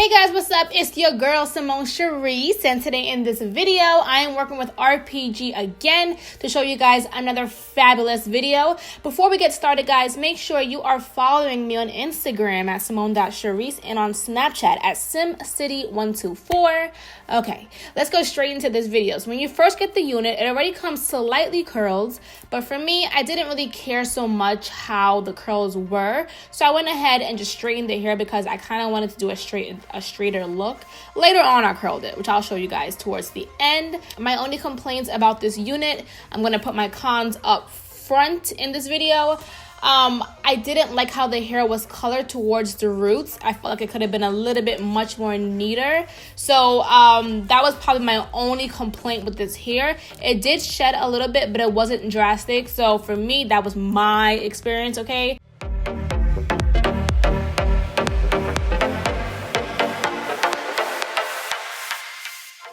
Hey guys, what's up? It's your girl Simone Charisse, and today in this video I am working with RPG again to show you guys another fabulous video. Before we get started, guys, make sure you are following me on Instagram at simone.charisse and on Snapchat at simcity124. Okay, let's go straight into this video. So when you first get the unit, it already comes slightly curled, but for me, I didn't really care so much how the curls were, so I went ahead and just straightened the hair because I kind of wanted to do a straighter look. Later on, I curled it, which I'll show you guys towards the end. My only complaints about this unit, I'm gonna put my cons up front in this video. I didn't like how the hair was colored towards the roots. I felt like it could have been a little bit much more neater. So that was probably my only complaint with this hair. It did shed a little bit, but it wasn't drastic. So for me, that was my experience, okay?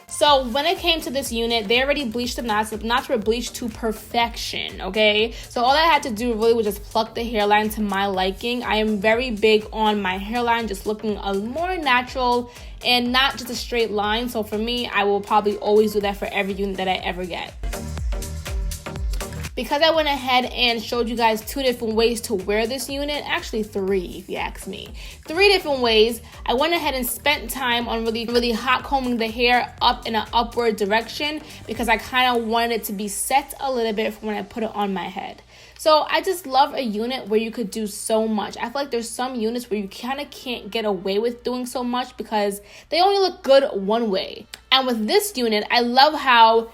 So when it came to this unit, they already bleached the knots. The knots were bleached to perfection, okay? So all I had to do really was just pluck the hairline to my liking. I am very big on my hairline just looking a more natural and not just a straight line. So for me, I will probably always do that for every unit that I ever get. Because I went ahead and showed you guys 2 different ways to wear this unit, actually 3 if you ask me. 3 different ways. I went ahead and spent time on really hot combing the hair up in an upward direction because I kind of wanted it to be set a little bit for when I put it on my head. So I just love a unit where you could do so much. I feel like there's some units where you kind of can't get away with doing so much because they only look good one way. And with this unit, I love how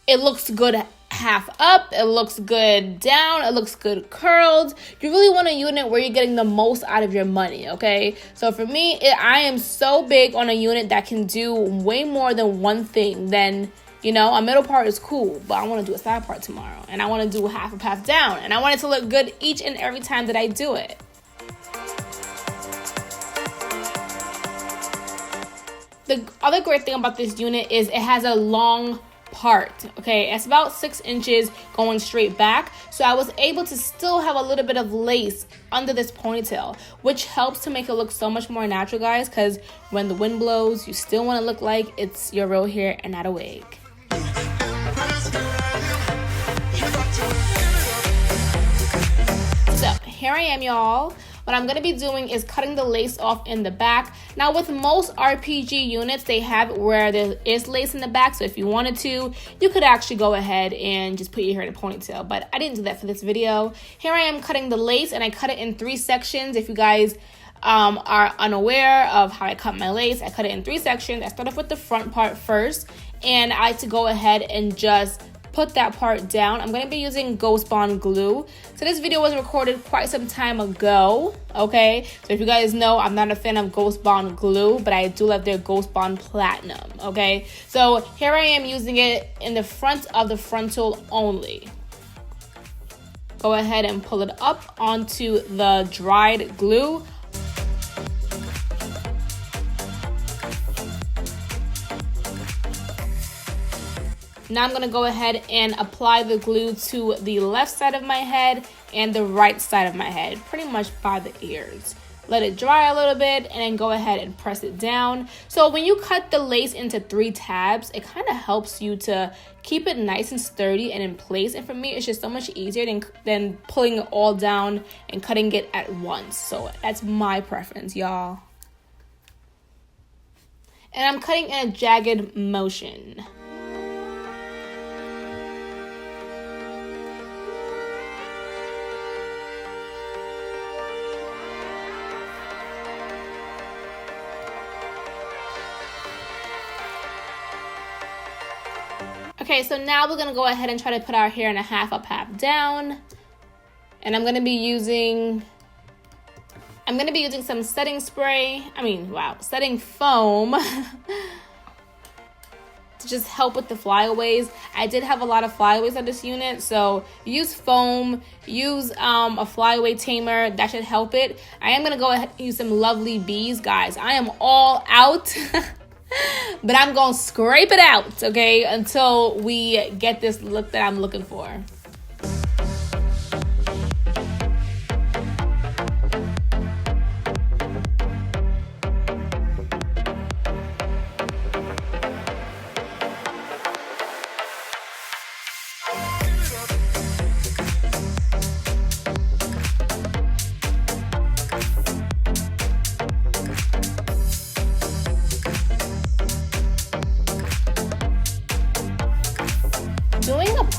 it looks good half up, it looks good down, it looks good curled. You really want a unit where you're getting the most out of your money, okay? So for me, I am so big on a unit that can do way more than one thing. Then, you know, a middle part is cool, but I want to do a side part tomorrow, and I want to do half up, half down, and I want it to look good each and every time that I do it. The other great thing about this unit is it has a long part, okay? It's about 6 inches going straight back, so I was able to still have a little bit of lace under this ponytail, which helps to make it look so much more natural, guys, because when the wind blows, you still want to look like it's your real hair and not a wig. So here I am, y'all. What I'm going to be doing is cutting the lace off in the back. Now, with most RPG units, they have it where there is lace in the back. So if you wanted to, you could actually go ahead and just put your hair in a ponytail. But I didn't do that for this video. Here I am cutting the lace, and I cut it in 3 sections. If you guys are unaware of how I cut my lace, I cut it in 3 sections. I start off with the front part first, and I like to go ahead and just put that part down. I'm going to be using Ghost Bond glue. So this video was recorded quite some time ago, okay? So if you guys know, I'm not a fan of Ghost Bond glue, but I do love their Ghost Bond Platinum, okay? So here I am using it in the front of the frontal only. Go ahead and pull it up onto the dried glue. Now I'm going to go ahead and apply the glue to the left side of my head and the right side of my head, pretty much by the ears. Let it dry a little bit and then go ahead and press it down. So when you cut the lace into 3 tabs, it kind of helps you to keep it nice and sturdy and in place. And for me, it's just so much easier than pulling it all down and cutting it at once. So that's my preference, y'all. And I'm cutting in a jagged motion. Okay, so now we're gonna go ahead and try to put our hair in a half up, half down. And I'm gonna be using some setting spray. Setting foam to just help with the flyaways. I did have a lot of flyaways on this unit, so use foam, use a flyaway tamer. That should help it. I am gonna go ahead and use some lovely bees, guys. I am all out. But I'm gonna scrape it out, okay, until we get this look that I'm looking for.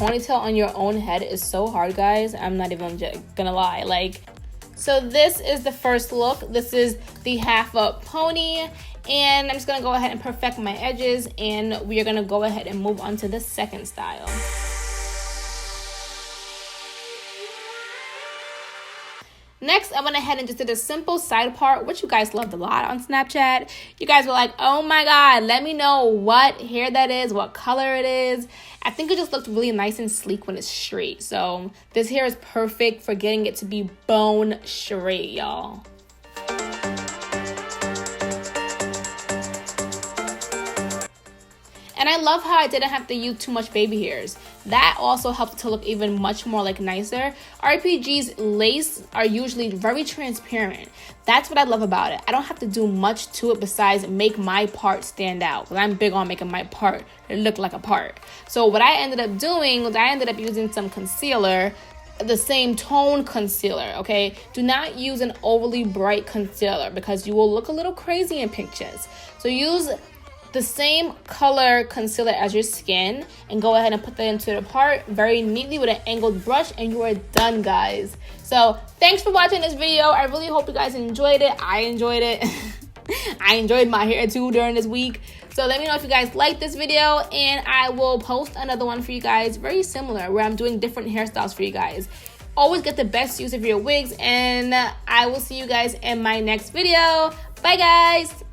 ponytail on your own head is so hard, guys. I'm not even gonna lie. Like, so this is the first look. This is the half up pony, and I'm just gonna go ahead and perfect my edges, and we are gonna go ahead and move on to the second style. Next, I went ahead and just did a simple side part, which you guys loved a lot on Snapchat. You guys were like, oh my God, let me know what hair that is, what color it is. I think it just looked really nice and sleek when it's straight. So this hair is perfect for getting it to be bone straight, y'all. And I love how I didn't have to use too much baby hairs. That also helped to look even much more like nicer. RPG's lace are usually very transparent. That's what I love about it. I don't have to do much to it besides make my part stand out. Because I'm big on making my part look like a part. So what I ended up doing was I ended up using some concealer, the same tone concealer, okay? Do not use an overly bright concealer because you will look a little crazy in pictures. So use the same color concealer as your skin and go ahead and put that into the part very neatly with an angled brush, and you are done, guys. So thanks for watching this video. I really hope you guys enjoyed it. I enjoyed it. I enjoyed my hair too during this week. So let me know if you guys like this video, and I will post another one for you guys very similar where I'm doing different hairstyles for you guys. Always get the best use of your wigs, and I will see you guys in my next video. Bye, guys.